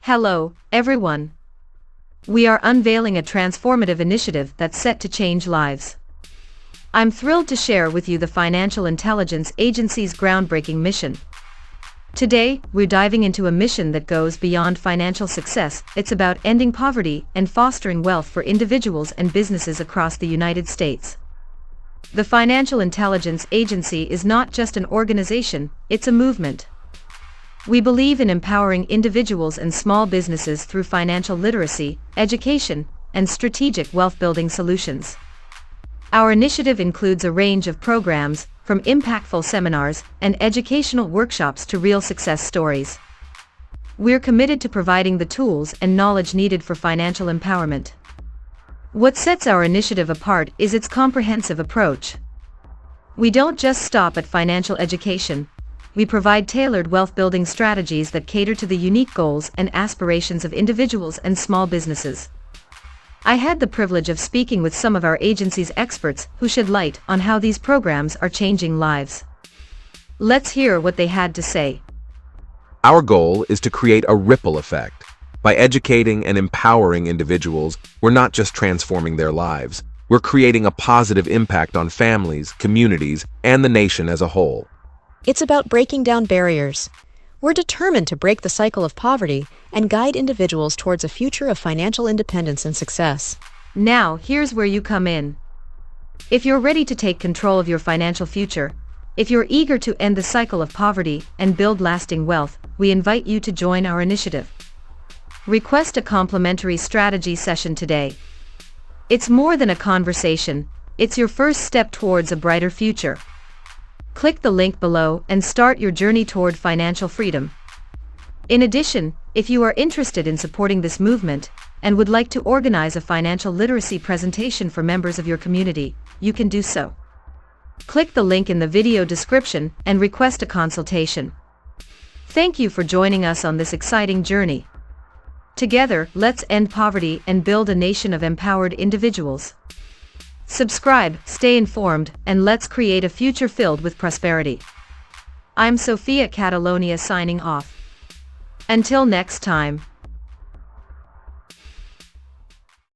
Hello, everyone. We are unveiling a transformative initiative that's set to change lives. I'm thrilled to share with you the Financial Intelligence Agency's groundbreaking mission. Today, we're diving into a mission that goes beyond financial success. It's about ending poverty and fostering wealth for individuals and businesses across the United States. The Financial Intelligence Agency is not just an organization, it's a movement. We believe in empowering individuals and small businesses through financial literacy, education, and strategic wealth-building solutions. Our initiative includes a range of programs, from impactful seminars and educational workshops to real success stories. We're committed to providing the tools and knowledge needed for financial empowerment. What sets our initiative apart is its comprehensive approach. We don't just stop at financial education. We provide tailored wealth-building strategies that cater to the unique goals and aspirations of individuals and small businesses. I had the privilege of speaking with some of our agency's experts who shed light on how these programs are changing lives. Let's hear what they had to say. Our goal is to create a ripple effect. By educating and empowering individuals, we're not just transforming their lives, we're creating a positive impact on families, communities, and the nation as a whole. It's about breaking down barriers. We're determined to break the cycle of poverty and guide individuals towards a future of financial independence and success. Now, here's where you come in. If you're ready to take control of your financial future, if you're eager to end the cycle of poverty and build lasting wealth, we invite you to join our initiative. Request a complimentary strategy session today. It's more than a conversation, it's your first step towards a brighter future. Click the link below and start your journey toward financial freedom. In addition, if you are interested in supporting this movement and would like to organize a financial literacy presentation for members of your community, you can do so. Click the link in the video description and request a consultation. Thank you for joining us on this exciting journey. Together, let's end poverty and build a nation of empowered individuals. Subscribe, stay informed, and let's create a future filled with prosperity. I'm Sophia Catalonia signing off. Until next time.